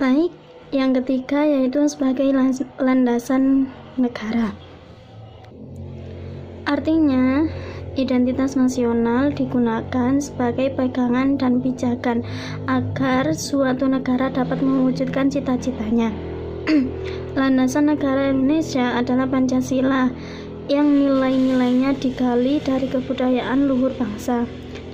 Baik, yang ketiga yaitu sebagai landasan negara. Artinya, identitas nasional digunakan sebagai pegangan dan pijakan agar suatu negara dapat mewujudkan cita-citanya. Landasan negara Indonesia adalah Pancasila, yang nilai-nilainya digali dari kebudayaan luhur bangsa.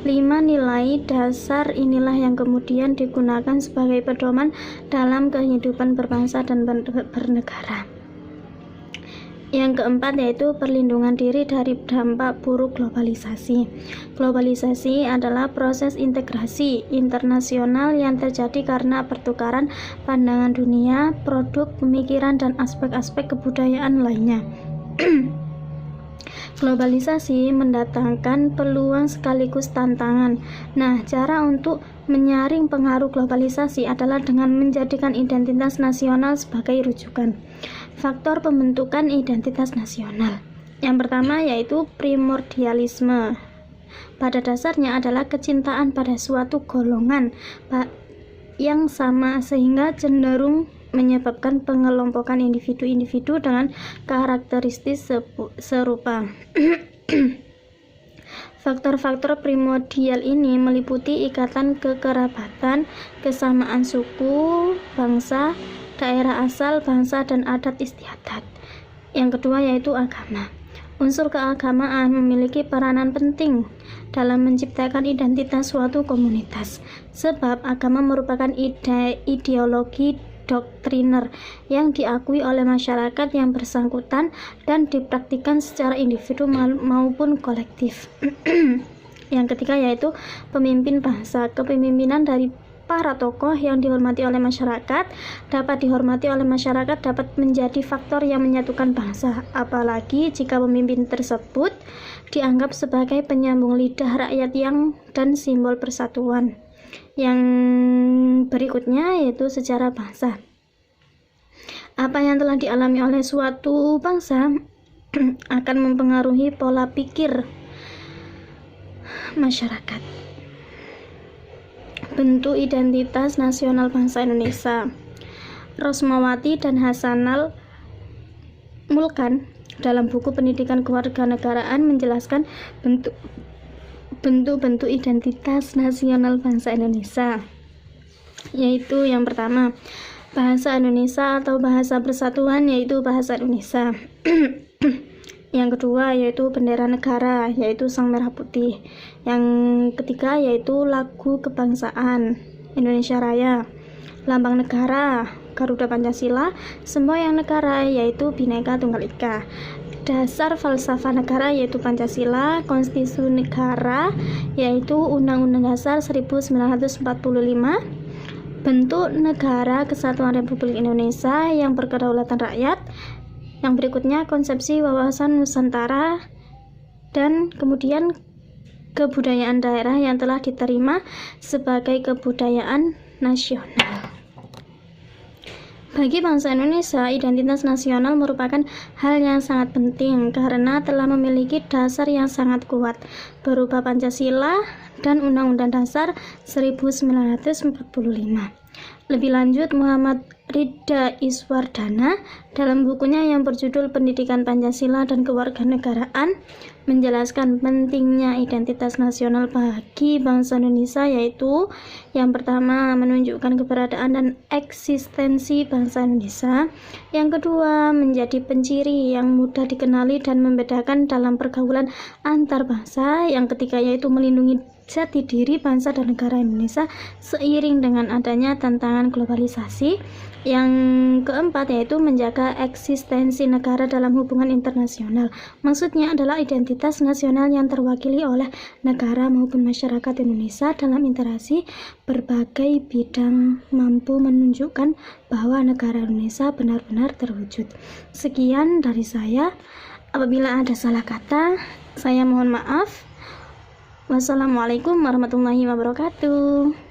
5 nilai dasar inilah yang kemudian digunakan sebagai pedoman dalam kehidupan berbangsa dan bernegara. Yang keempat yaitu perlindungan diri dari dampak buruk globalisasi. Globalisasi adalah proses integrasi internasional yang terjadi karena pertukaran pandangan dunia, produk, pemikiran, dan aspek-aspek kebudayaan lainnya. Globalisasi mendatangkan peluang sekaligus tantangan. Nah, cara untuk menyaring pengaruh globalisasi adalah dengan menjadikan identitas nasional sebagai rujukan. Faktor pembentukan identitas nasional. Yang pertama yaitu primordialisme. Pada dasarnya adalah kecintaan pada suatu golongan yang sama sehingga cenderung menyebabkan pengelompokan individu-individu dengan karakteristik serupa. Faktor-faktor primordial ini meliputi ikatan kekerabatan, kesamaan suku, bangsa, daerah asal, bangsa, dan adat istiadat. Yang kedua yaitu agama. Unsur keagamaan memiliki peranan penting dalam menciptakan identitas suatu komunitas, sebab agama merupakan ideologi doktriner yang diakui oleh masyarakat yang bersangkutan dan dipraktikkan secara individu maupun kolektif. Yang ketiga yaitu pemimpin bangsa. Kepemimpinan dari para tokoh yang dihormati oleh masyarakat dapat menjadi faktor yang menyatukan bangsa, apalagi jika pemimpin tersebut dianggap sebagai penyambung lidah rakyat dan simbol persatuan. Yang berikutnya yaitu sejarah bangsa. Apa yang telah dialami oleh suatu bangsa akan mempengaruhi pola pikir masyarakat. Bentuk identitas nasional bangsa Indonesia. Rosmawati dan Hasanal Mulkan dalam buku Pendidikan Kewarganegaraan menjelaskan bentuk-bentuk identitas nasional bangsa Indonesia, yaitu yang pertama bahasa Indonesia atau bahasa persatuan, yaitu bahasa Indonesia. Yang kedua yaitu bendera negara, yaitu sang merah putih. Yang ketiga yaitu lagu kebangsaan Indonesia Raya. Lambang negara Garuda Pancasila. Semboyan negara yaitu Bhinneka Tunggal Ika. Dasar falsafah negara yaitu Pancasila. Konstitusi negara yaitu Undang-Undang Dasar 1945. Bentuk negara Kesatuan Republik Indonesia yang berkedaulatan rakyat. Yang berikutnya konsepsi wawasan Nusantara, dan kemudian kebudayaan daerah yang telah diterima sebagai kebudayaan nasional. Bagi bangsa Indonesia, identitas nasional merupakan hal yang sangat penting karena telah memiliki dasar yang sangat kuat berupa Pancasila dan Undang-Undang Dasar 1945. Lebih lanjut, Muhammad Ridha Iswardana dalam bukunya yang berjudul Pendidikan Pancasila dan Kewarganegaraan menjelaskan pentingnya identitas nasional bagi bangsa Indonesia, yaitu yang pertama menunjukkan keberadaan dan eksistensi bangsa Indonesia. Yang kedua menjadi penciri yang mudah dikenali dan membedakan dalam pergaulan antar bangsa. Yang ketiga yaitu melindungi jati diri bangsa dan negara Indonesia seiring dengan adanya tantangan globalisasi. Yang keempat yaitu menjaga eksistensi negara dalam hubungan internasional. Maksudnya adalah identitas nasional yang terwakili oleh negara maupun masyarakat Indonesia dalam interaksi berbagai bidang mampu menunjukkan bahwa negara Indonesia benar-benar terwujud. Sekian dari saya. Apabila ada salah kata, saya mohon maaf. Wassalamualaikum warahmatullahi wabarakatuh.